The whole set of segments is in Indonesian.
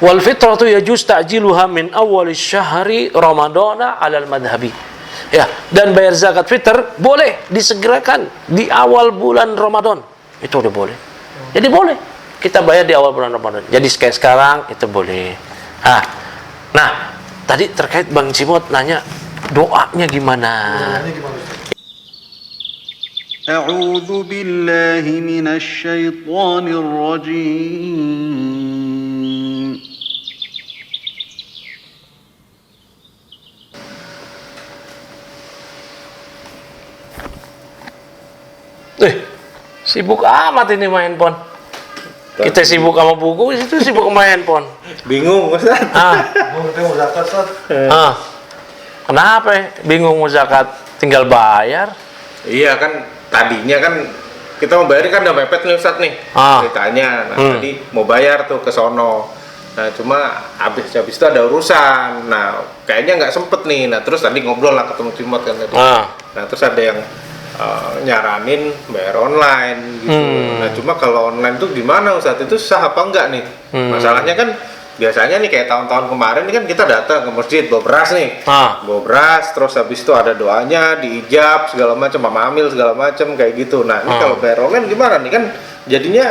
Wal fitratu yajuz ta'jiluha min awal syahri Ramadana 'alal madhhabi. Ya, dan bayar zakat fitr boleh disegerakan di awal bulan Ramadan. Itu udah boleh. Jadi boleh kita bayar di awal bulan Ramadan. Jadi sekarang itu boleh. Nah, tadi terkait Bang Cimot nanya doanya gimana? A'udzu billahi minasy syaithanir rajim. Sibuk amat ini main handphone. Kita sibuk sama buku, itu sibuk sama handphone. Bingung, Ustaz. Bingung zakat, Ustaz. Kenapa? Bingung mau zakat? Tinggal bayar. Iya kan, tadinya kan kita mau bayar kan udah mepet nih Ustaz nih ceritanya. Nah, tadi mau bayar tuh ke sono. Nah, cuma habis itu ada urusan. Nah, kayaknya nggak sempet nih. Nah, terus tadi ngobrol lah ketemu Cimot kan tadi. Nah, terus ada yang nyaranin bayar online gitu. Nah, cuma kalau online tuh gimana Ustaz? Itu sah apa enggak nih? Masalahnya kan biasanya nih kayak tahun-tahun kemarin nih kan kita datang ke masjid bawa beras nih. Bawa beras, terus habis itu ada doanya, diijab segala macam, mamamil segala macam kayak gitu. Nah, ini kalau bayar online gimana nih? Kan jadinya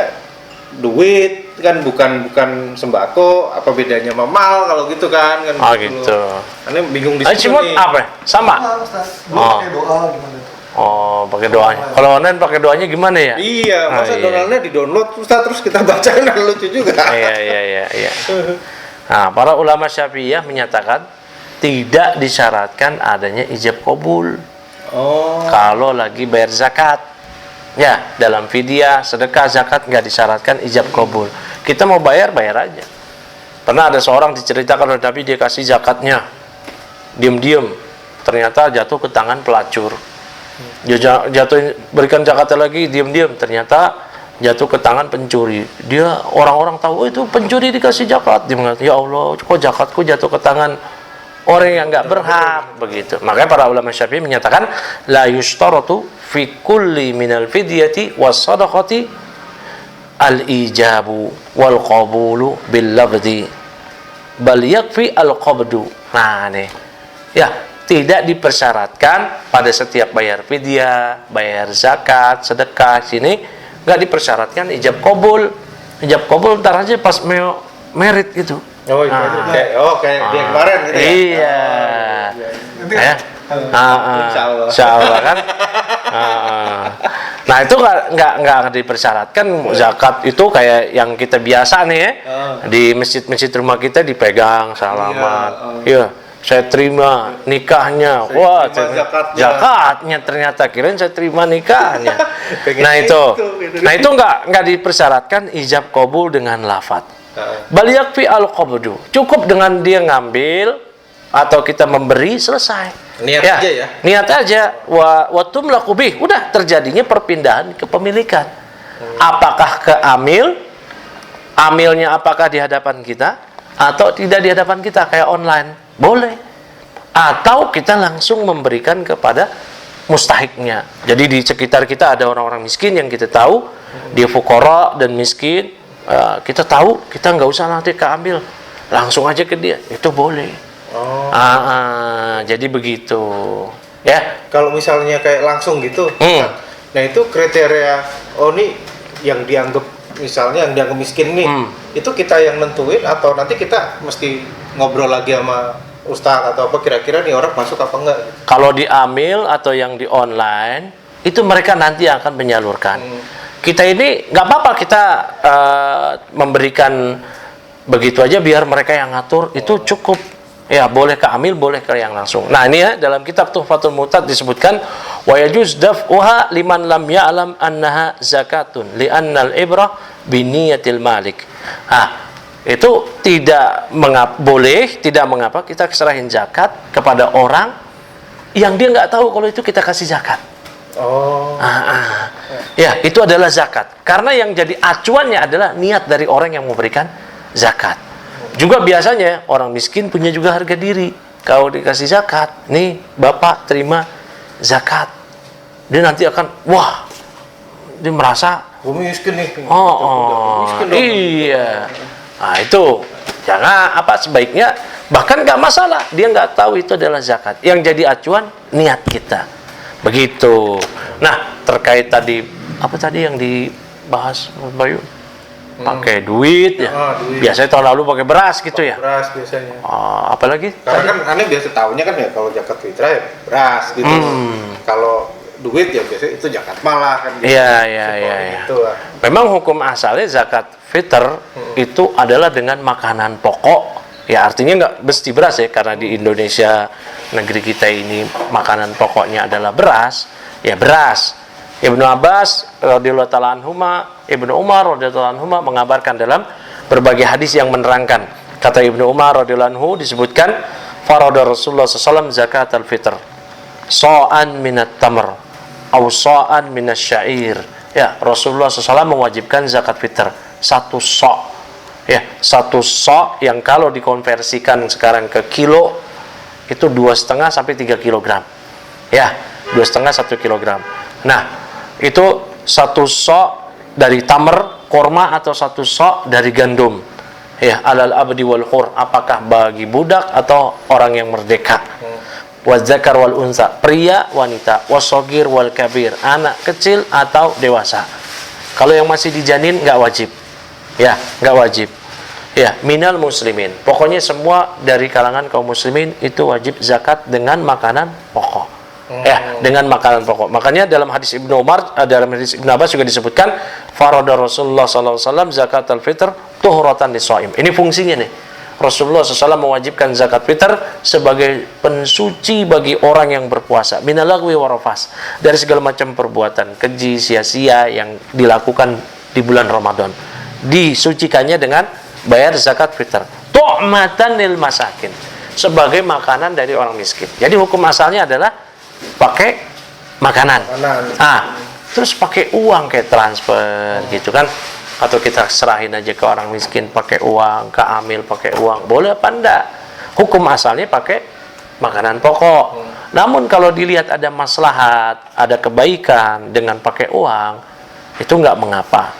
duit kan bukan sembako, apa bedanya sama mal kalau gitu kan gitu. Ini bingung di situ nih. Apa? Sama? Ustaz. Pakai doa gimana? Pakai doanya. Kalau online pakai doanya gimana ya? Iya, masa downloadnya di-download terus kita bacain kan lucu juga. Iya. Nah, para ulama Syafi'iyah menyatakan tidak disyaratkan adanya ijab qabul. Kalau lagi bayar zakat. Ya, dalam fidyah, sedekah, zakat nggak disyaratkan ijab qabul. Kita mau bayar aja. Pernah ada seorang diceritakan oleh Nabi, dia kasih zakatnya. Diam-diam ternyata jatuh ke tangan pelacur. Dia jatuh berikan zakatnya lagi, diam-diam ternyata jatuh ke tangan pencuri. Dia orang-orang tahu itu pencuri dikasih zakat. Dia mengatakan, ya Allah, kok zakatku jatuh ke tangan orang yang nggak berhak begitu. Makanya para ulama Syafi'i menyatakan la yushtaratu fi kulli minal fidyati was sadaqati al ijabu wal qabulu bil lafzi bal yakfi al qabdu. Nah nih ya, tidak dipersyaratkan pada setiap bayar fidyah, bayar zakat, sedekah sini nggak dipersyaratkan ijab qabul. Ijab qabul ntar aja pas merit gitu. Kayak dia kemarin gitu ya. Iya. Insyaallah kan. Nah itu nggak dipersyaratkan zakat itu kayak yang kita biasa nih ya. Di masjid rumah kita dipegang salaman. Iya. Saya terima nikahnya. Wah, zakatnya ternyata kirain saya terima nikahnya. Nah itu nggak dipersyaratkan ijab qabul dengan lafaz. Bal yakfi al qabdu. Cukup dengan dia ngambil atau kita memberi, selesai. Niat aja ya. Niat aja. Wa tumlaku bih. Udah terjadinya perpindahan kepemilikan. Apakah ke amil? Amilnya apakah di hadapan kita atau tidak di hadapan kita kayak online? Boleh. Atau kita langsung memberikan kepada mustahiknya. Jadi di sekitar kita ada orang-orang miskin yang kita tahu dia fuqara dan miskin, kita tahu, kita nggak usah nanti keambil, langsung aja ke dia, itu boleh. Jadi begitu ya. Kalau misalnya kayak langsung gitu, nah itu kriteria ini yang dianggap misalnya yang dianggap miskin nih, itu kita yang nentuin atau nanti kita mesti ngobrol lagi sama ustadz atau apa, kira-kira nih orang masuk apa enggak? Kalau diambil atau yang di online itu mereka nanti akan menyalurkan. Kita ini nggak apa-apa kita memberikan begitu aja biar mereka yang ngatur, itu cukup. Ya, boleh ke amil, boleh ke yang langsung. Nah, ini ya dalam kitab Tuhfatul Mu'tad disebutkan wa yajuz daf'uha liman lam ya'lam annaha zakatun li'annal ibrah biniyatil malik. Itu tidak boleh, tidak mengapa kita serahin zakat kepada orang yang dia nggak tahu kalau itu kita kasih zakat. Ya, itu adalah zakat. Karena yang jadi acuannya adalah niat dari orang yang memberikan zakat. Juga biasanya orang miskin punya juga harga diri. Kalau dikasih zakat, nih Bapak terima zakat, dia nanti akan, wah, dia merasa miskin nih. miskin dong. Iya. Nah itu jangan sebaiknya bahkan nggak masalah dia nggak tahu itu adalah zakat. Yang jadi acuan niat kita. Begitu. Nah, terkait tadi apa tadi yang dibahas Mas Bayu? Pakai duit ya. Duit. Biasanya tahun lalu pakai beras gitu ya. Beras biasanya. Apalagi? Karena kan aneh biasa tahunya kan ya kalau zakat fitrah ya beras gitu. Kalau duit ya biasanya itu zakat malah kan gitu. Iya. Gitu lah. Memang hukum asalnya zakat fitr itu adalah dengan makanan pokok. Ya artinya nggak mesti beras ya, karena di Indonesia negeri kita ini makanan pokoknya adalah beras. Ya beras. Ibnu Abbas radhiyallahu ta'ala anhuma, Ibnu Umar radhiyallahu anhuma mengabarkan dalam berbagai hadis yang menerangkan. Kata Ibnu Umar radhiyallahu anhu disebutkan farada Rasulullah SAW zakat al-fitr sa'an minat tamr aw sa'an minas syair. Ya, Rasulullah SAW mewajibkan zakat fitr satu sa'. Ya, satu sa' yang kalau dikonversikan sekarang ke kilo itu 2,5 sampai 3 kilogram. Ya, 2,5 1 kilogram. Nah, itu satu sa' dari tamr, korma, atau satu sa' dari gandum. Ya, alal abdi wal hur, apakah bagi budak atau orang yang merdeka. Wa zakar wal unsa, pria wanita, wasogir wal kabir, anak kecil atau dewasa. Kalau yang masih dijanin nggak wajib. Ya, nggak wajib. Ya, minal muslimin. Pokoknya semua dari kalangan kaum muslimin itu wajib zakat dengan makanan pokok. Ya, dengan makanan pokok. Makanya dalam hadis Ibnu Umar, dalam hadis Ibnu Abbas juga disebutkan farada Rasulullah SAW zakat al-fitr tuhratan lis-shaim. Ini fungsinya nih. Rasulullah SAW mewajibkan zakat fitr sebagai pensuci bagi orang yang berpuasa. Minal lagwi wa rafas, dari segala macam perbuatan keji, sia-sia yang dilakukan di bulan Ramadan. Disucikannya dengan bayar zakat fitr. Tu'matan lil masakin, sebagai makanan dari orang miskin. Jadi hukum asalnya adalah pakai makanan. Terus pakai uang kayak transfer gitu kan, atau kita serahin aja ke orang miskin pakai uang, ke amil pakai uang, boleh apa enggak? Hukum asalnya pakai makanan pokok. Namun kalau dilihat ada maslahat, ada kebaikan dengan pakai uang, itu enggak mengapa.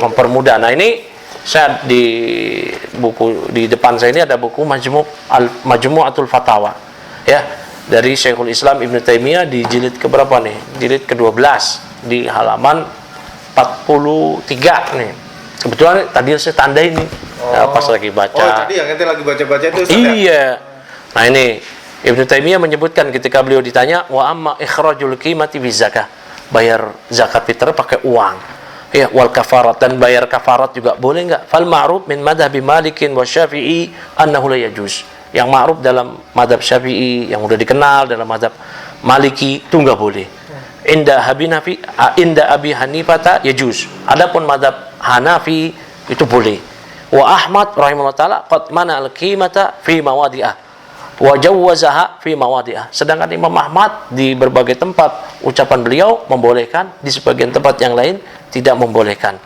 Mempermudah. Nah, ini saya di buku di depan saya ini ada buku Majmu'atul Fatawa. Ya, dari Syekhul Islam Ibnu Taimiyah di jilid keberapa nih? Jilid ke-12 di halaman 43 nih. Kebetulan tadi saya tandai nih pas lagi baca. Oh, tadi yang ente lagi baca-baca itu Iya. Nah, ini Ibnu Taimiyah menyebutkan ketika beliau ditanya wa amma ikhrajul qimati bi zakah, bayar zakat fitr pakai uang. Ya, wal kafarat, dan bayar kafarat juga boleh enggak? Fal ma'ruf min madhabi Malikin wa Syafi'i annahu la yajuz. Yang ma'ruf dalam madhab Syafi'i, yang udah dikenal dalam madhab Maliki, itu enggak boleh. Inda Abi Hanifah yajuz. Adapun madhab Hanafi itu boleh. Wa Ahmad rahimahullah ta'ala qad mana al-qimata fi mawadi'ah wa jawwazaha fi mawadi'ah. Sedangkan Imam Ahmad di berbagai tempat ucapan beliau membolehkan, di sebagian tempat yang lain tidak membolehkan.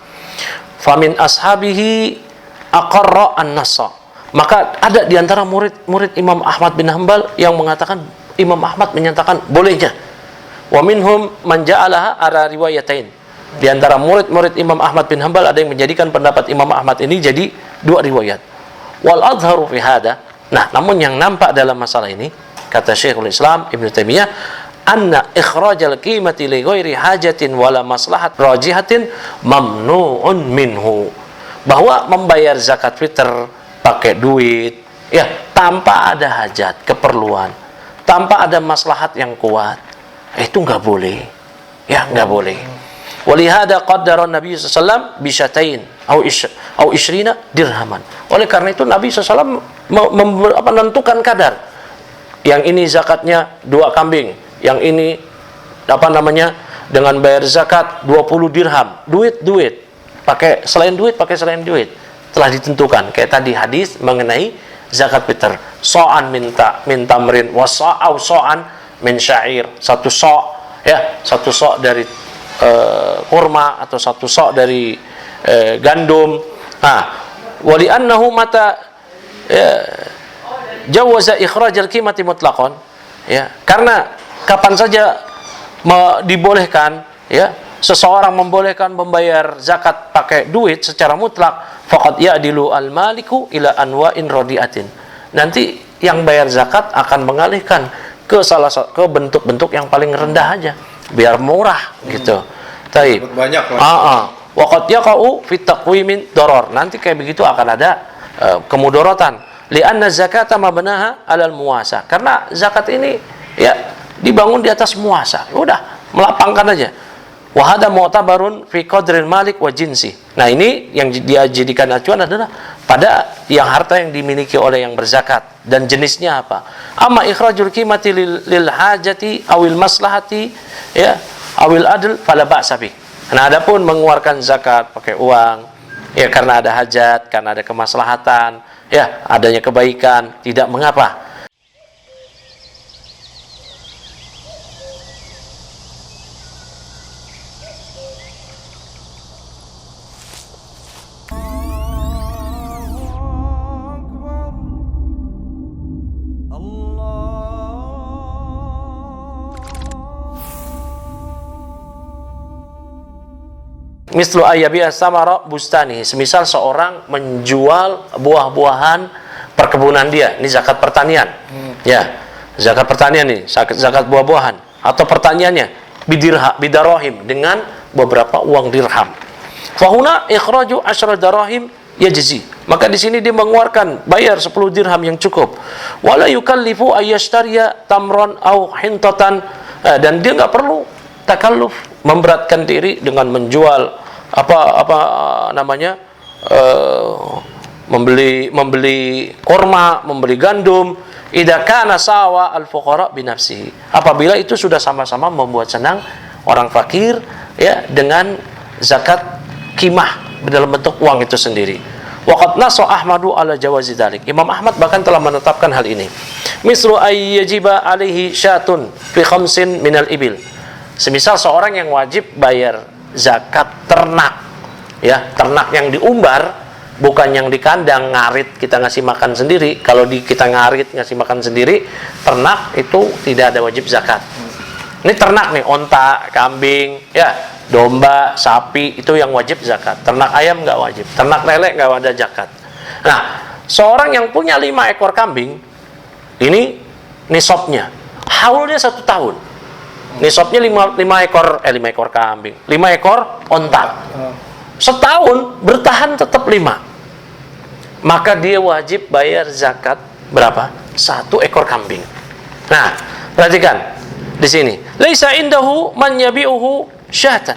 Famin ashabihi aqarra an-nassa. Maka ada di antara murid Imam Ahmad bin Hanbal yang mengatakan, Imam Ahmad menyatakan bolehnya. Wa minhum man ja'alaha ala riwayatain. Di antara murid-murid Imam Ahmad bin Hanbal ada yang menjadikan pendapat Imam Ahmad ini jadi dua riwayat. Wal adharu fi hada. Nah, namun yang nampak dalam masalah ini, kata Syekhul Islam Ibnu Taimiyah, anna ikhrajal qimati li ghairi hajatin wala maslahat rajihatin mamnu'un minhu. Bahwa membayar zakat fitr pakai duit ya tanpa ada hajat, keperluan, tanpa ada maslahat yang kuat, itu enggak boleh. Ya, enggak boleh. Walihada qaddara Nabi sallallahu alaihi wasallam bi syatain au ishrina dirhaman. Oleh karena itu Nabi sallallahu alaihi wasallam menentukan kadar. Yang ini zakatnya 2 kambing, yang ini dengan bayar zakat 20 dirham. Duit. Pakai selain duit telah ditentukan. Kayak tadi hadis mengenai zakat fitr. So'an min tamrin wa sa'au so'an min syair. Satu so' dari kurma atau satu so' dari gandum. Nah, wali annahu mata jawaza ikhrajal qimati mutlaqan. Ya, karena kapan saja dibolehkan ya seseorang membolehkan membayar zakat pakai duit secara mutlak, faqad ya'dilu al-maliku ila anwa'in radiatin. Nanti yang bayar zakat akan mengalihkan ke ke bentuk-bentuk yang paling rendah aja, biar murah gitu. Taib. Banyak lah. Waqad yaqa'u fi taqwimin darar. Nanti kayak begitu akan ada kemudorotan. Li'anna zakata mabnaha 'alal muasa. Karena zakat ini ya dibangun di atas muasa. Udah, melapangkan aja. Wa hada mu'tabarun fi qadril malik wa jinsi. Nah, ini yang dia jadikan acuan adalah pada yang harta yang dimiliki oleh yang berzakat dan jenisnya apa. Amma ikhrajul qimati lil hajati awil maslahati ya awil adl fala ba'sa bih. Nah, adapun mengeluarkan zakat pakai uang ya karena ada hajat, karena ada kemaslahatan, ya adanya kebaikan, tidak mengapa. Mislu ayyabi'a samara bustani, semisal seorang menjual buah-buahan perkebunan dia, ini zakat pertanian. Ya, zakat pertanian nih, zakat buah-buahan atau pertaniannya bidarahim dengan beberapa uang dirham. Fahuna ikhraju 10 darahim yajzi. Maka di sini dia mengeluarkan bayar 10 dirham yang cukup. Wala yukallifu ayyashtariya tamron au hintatan, dan dia enggak perlu takalluf, memberatkan diri dengan menjual membeli korma, membeli gandum. Idza kana sawa al-fuqara bi nafsihi, apabila itu sudah sama-sama membuat senang orang fakir ya dengan zakat qimah dalam bentuk uang itu sendiri. Waqad nasa Ahmadu ala jawazi dzalik. Imam Ahmad bahkan telah menetapkan hal ini. Misru ayyajiba alaihi syatun fi khamsin minal ibil. Semisal seorang yang wajib bayar zakat ternak, ya ternak yang diumbar, bukan yang di kandang ngarit kita ngasih makan sendiri. Kalau kita ngarit ngasih makan sendiri, ternak itu tidak ada wajib zakat. Ini ternak nih, onta, kambing, ya domba, sapi, itu yang wajib zakat. Ternak ayam nggak wajib, ternak lele nggak ada zakat. Nah, seorang yang punya 5 ekor kambing, ini nisabnya, haulnya 1 tahun. Nisabnya 5 ekor kambing, 5 ekor onta. Setahun bertahan tetap 5. Maka dia wajib bayar zakat berapa? 1 ekor kambing. Nah, perhatikan di sini. Laisa indahu man yabi'uhu syatan.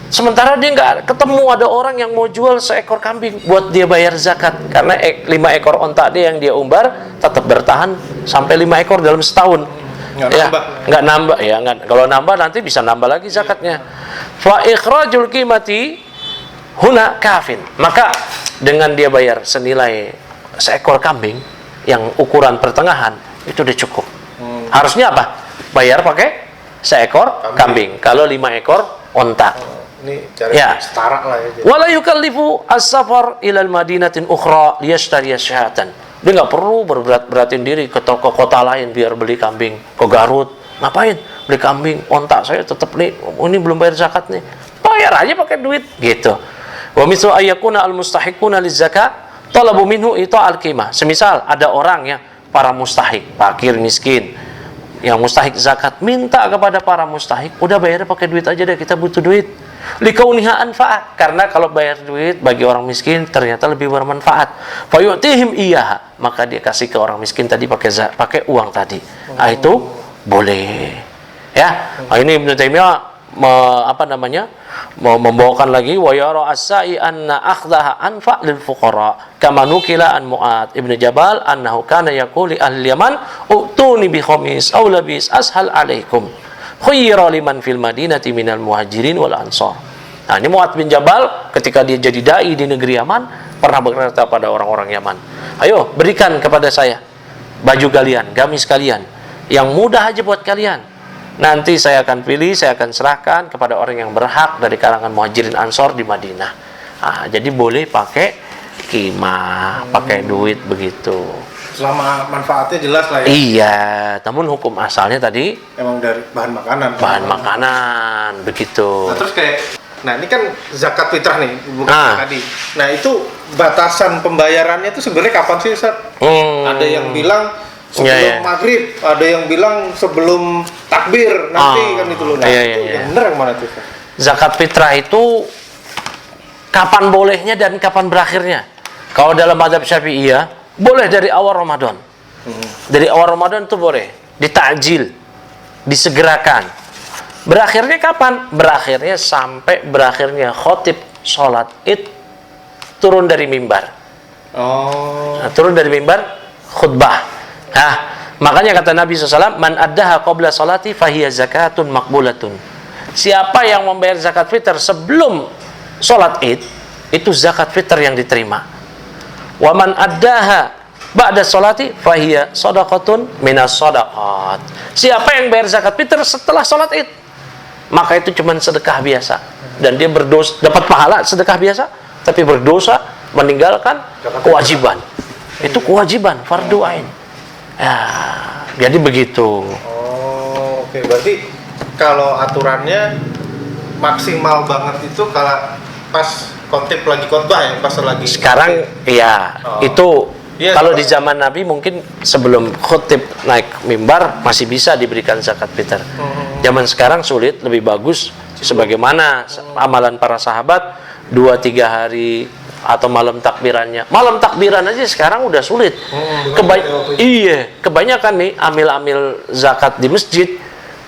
Sementara dia nggak ketemu ada orang yang mau jual seekor kambing buat dia bayar zakat, karena 5 ekor onta dia yang dia umbar tetap bertahan sampai 5 ekor dalam setahun. Nggak nambah ya, kalau nambah nanti bisa nambah lagi zakatnya. Fa ikhrajul qimati huna kafin. Maka dengan dia bayar senilai seekor kambing yang ukuran pertengahan itu udah cukup. Harusnya apa? Bayar pakai seekor kambing. Kalau 5 ekor onta. Ini cari setara lah ya. Wala yukallifu as-safar ila al-madinatin ukhra liyashtariya syahatan. Dia nggak perlu berat-beratin diri ke toko kota lain biar beli kambing. Ke Garut, ngapain? Beli kambing, onta saya tetap nih, ini belum bayar zakat nih. Bayar aja pakai duit, gitu. Wa mislu ayyakuna al-mustahiquna liz-zakat talabu minhu ita al-qimah. Semisal ada orang ya, para mustahik, fakir miskin, yang mustahik zakat minta kepada para mustahik, udah bayar pakai duit aja deh, kita butuh duit. Likauniha anfa'at, karena kalau bayar duit bagi orang miskin ternyata lebih bermanfaat. Fa yu'tihim iyyaha, maka dia kasih ke orang miskin tadi pakai uang tadi. Nah, itu boleh. Ya. Nah, ini Ibnu Taimiyah membawakan lagi wa yara as-sa'i anna akhdaha anfa' lil fuqara kama nukila an Mu'ad Ibnu Jabal annahu kana yaqulu ahli Yaman utuni bi khamis aw labis ashal alaikum khuyira liman fil madinati minal muhajirin wal ansar. Nah, ini Mu'ad bin Jabal ketika dia jadi dai di negeri Yaman pernah berkata pada orang-orang Yaman, ayo berikan kepada saya baju kalian, gamis kalian yang mudah aja buat kalian. Nanti saya akan pilih, saya akan serahkan kepada orang yang berhak dari kalangan muhajirin ansor di Madinah. Jadi boleh pakai qimah, pakai duit begitu. selama manfaatnya jelas lah ya. Iya, namun hukum asalnya tadi Emang dari bahan makanan. bahan makanan begitu. Nah, terus kayak, nah ini kan zakat fitrah nih, bukan tadi. Nah itu batasan pembayarannya itu sebenarnya kapan sih, Ustaz? Ada yang bilang sebelum maghrib, ada yang bilang sebelum takbir nanti kan itu loh. Nah, itu yang benar yang mana tuh, Ustaz? Zakat fitrah itu kapan bolehnya dan kapan berakhirnya? Kalau dalam mazhab Syafi'iyah boleh dari awal Ramadan. Dari awal Ramadan itu boleh ditakjil, disegerakan. Berakhirnya kapan? Berakhirnya sampai berakhirnya khotib sholat Id turun dari mimbar. Nah, turun dari mimbar khutbah. Nah, makanya kata Nabi SAW, man addaha qabla sholati fahiya zakatun makbulatun. Siapa yang membayar zakat fitr sebelum sholat Id, itu zakat fitr yang diterima. Wa man addaha ba'da sholati fahiya shadaqatun minas shadaqat. Siapa yang bayar zakat fitr setelah sholat Id, maka itu cuma sedekah biasa, dan dia berdosa, dapat pahala sedekah biasa, tapi berdosa meninggalkan kewajiban. Itu kewajiban fardu ain. Ya, jadi begitu. Oh, oke. Berarti kalau aturannya maksimal banget itu kalau pas khotib lagi khotbah ya, pas lagi sekarang iya, itu kalau di zaman Nabi mungkin sebelum khotib naik mimbar masih bisa diberikan zakat fitr. Zaman sekarang sulit, lebih bagus sebagaimana amalan para sahabat 2-3 hari atau malam takbirannya. Malam takbiran aja sekarang udah sulit. Kebanyakan nih amil-amil zakat di masjid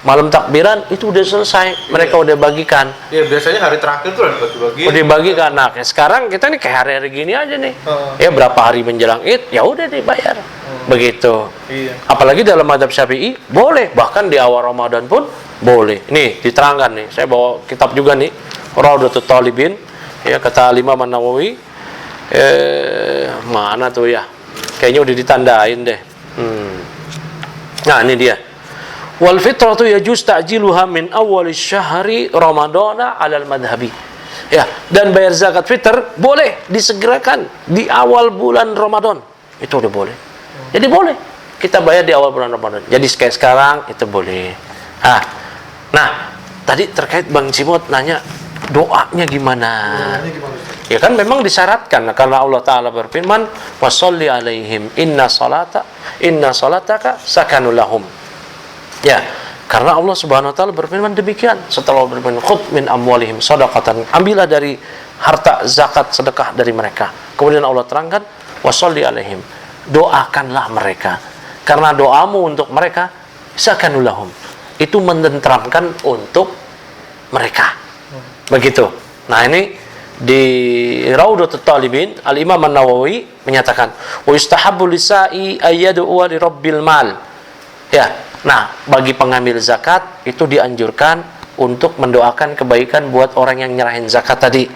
malam takbiran itu udah selesai, mereka udah bagikan. Iya, biasanya hari terakhir tuh udah dibagi-bagi. Udah dibagikan. Nah, sekarang kita nih kayak hari-hari gini aja nih. Ya berapa hari menjelang Id, ya udah dibayar. Begitu. Iya. Apalagi dalam mazhab Syafi'i boleh, bahkan di awal Ramadan pun boleh. Nih, diterangkan nih. Saya bawa kitab juga nih, Rawdatul Talibin. Ya, kata Imam An-Nawawi. Mana tuh ya? Kayaknya udah ditandain deh. Nah, ini dia. Wal fitratu yajuz ta'jiluha min awal syahri ramadana 'alal madhhabi. Ya, dan bayar zakat fitr boleh disegerakan di awal bulan Ramadan. Itu udah boleh. Jadi boleh kita bayar di awal bulan Ramadan. Jadi kayak sekarang itu boleh. Nah, tadi terkait Bang Cimot nanya doanya gimana? Ya kan memang disyaratkan karena Allah Ta'ala berfirman, "Washolli 'alaihim inna salataka sakanul lahum." Ya, karena Allah Subhanahu wa taala berfirman demikian. Setelah Allah berfirman, "Khudh min amwalihim shadaqatan." Ambillah dari harta zakat sedekah dari mereka. Kemudian Allah terangkan, "Washolli 'alaihim." Doakanlah mereka. Karena doamu untuk mereka sakanul lahum. Itu menenteramkan untuk mereka. Begitu. Nah, ini di Rawdatul Talibin Al-Imam An-Nawawi menyatakan, "Wa yustahabbu lisa'i ayyad'u li rabbil mal." Ya. Nah, bagi pengambil zakat itu dianjurkan untuk mendoakan kebaikan buat orang yang nyerahin zakat tadi.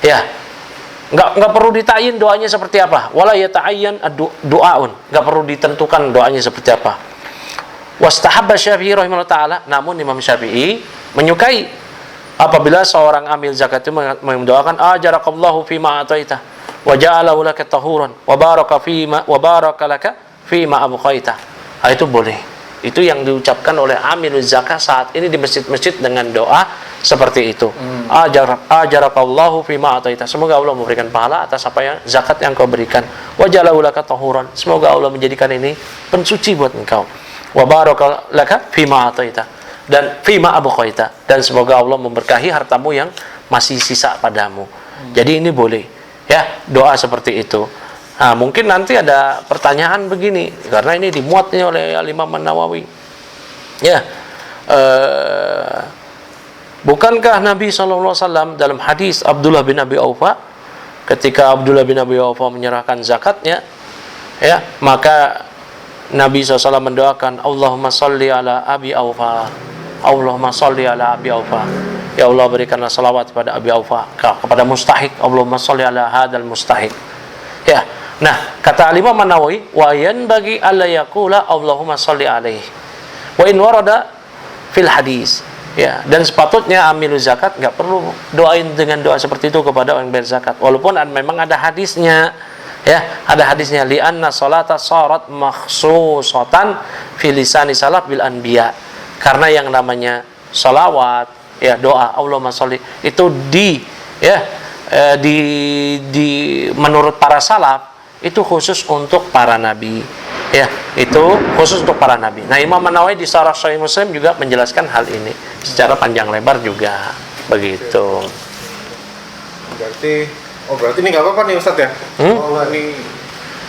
Ya. Enggak perlu ditayin doanya seperti apa. Wala yata'ayyan du'aun. Enggak perlu ditentukan doanya seperti apa. Wastahabba Syafi'i rahimahullah taala, namun Imam Syafi'i menyukai apabila seorang amil zakat itu mendoakan ajarakallahu fima ataita wa ja'alahu laka tahuran wa baraka laka fima abqaita. Itu boleh. Itu yang diucapkan oleh amiluz zakat saat ini di masjid-masjid dengan doa seperti itu. Ajarakallahu fima ataita. Semoga Allah memberikan pahala atas apa yang zakat yang kau berikan. Wa ja'alahu laka tahuran. Semoga Allah menjadikan ini pensuci buat engkau. Wa baraka laka fima ataita. Dan fima abqaita. Dan semoga Allah memberkahi hartamu yang masih sisa padamu. Jadi ini boleh. Ya, doa seperti itu. Nah, mungkin nanti ada pertanyaan begini, karena ini dimuatnya oleh Imam An-Nawawi. Ya, bukankah Nabi SAW dalam hadis Abdullah bin Abi Aufa, ketika Abdullah bin Abi Aufa menyerahkan zakatnya, ya, maka Nabi SAW mendoakan, Allahumma salli ala Abi Aufa, Allahumma salli ala Abi Aufa. Ya Allah, berikanlah salawat kepada Abi Aufa, kepada mustahik. Allahumma salli ala hadal mustahik. Ya. Nah, kata Imam An-Nawawi, wa yanbaghi alla yaqula Allahumma shalli alaihi. Wa in warada fil hadis. Ya, dan sepatutnya amiluz zakat enggak perlu doain dengan doa seperti itu kepada orang bayar zakat. Walaupun memang ada hadisnya. Ya, ada hadisnya li'anna sholata sharat makhsusatan fi lisani salaf bil anbiya. Karena yang namanya sholawat, ya doa Allahumma sholli itu menurut para salaf itu khusus untuk para nabi. Ya, itu khusus untuk para nabi. Nah, Imam An-Nawawi di Syarah Sahih Muslim juga menjelaskan hal ini secara panjang lebar juga begitu. Berarti ini nggak apa-apa nih Ustadz ya? Ini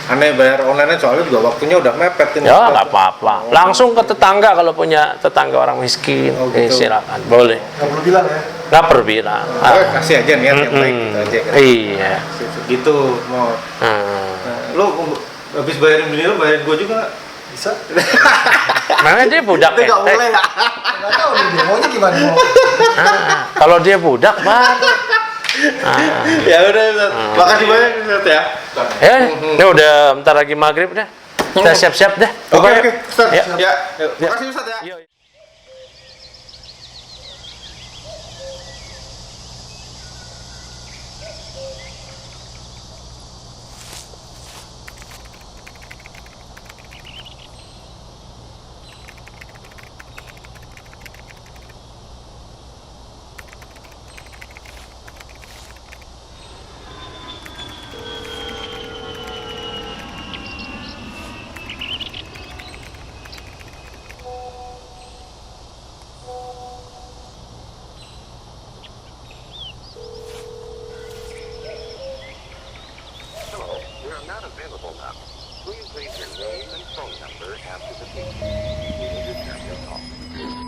aneh bayar online soalnya juga waktunya udah mepet ini. Ya nggak apa-apa. Langsung ke tetangga kalau punya tetangga orang miskin. Gitu. Silakan, boleh. Nggak perlu bilang ya. Nggak perlu bilang. Kasih aja niat yang baik gitu aja kan. Iya. Gitu mau. Lu habis bayarin bini lu bayarin gua juga nggak? Bisa. Makanya dia budak Tapi nggak boleh nggak? Nggak tahu nih dia maunya gimana mau. Kalau dia budak, Bang. Ya udah, makasih banyak Ustadz ya. Ini udah bentar lagi maghrib dah. Kita siap-siap dah. Oke, Ustadz. Ya. Ya, makasih Ustadz ya. Yuk. Hello, we are not available now. Please leave your name and phone number after the beep. We will return your call.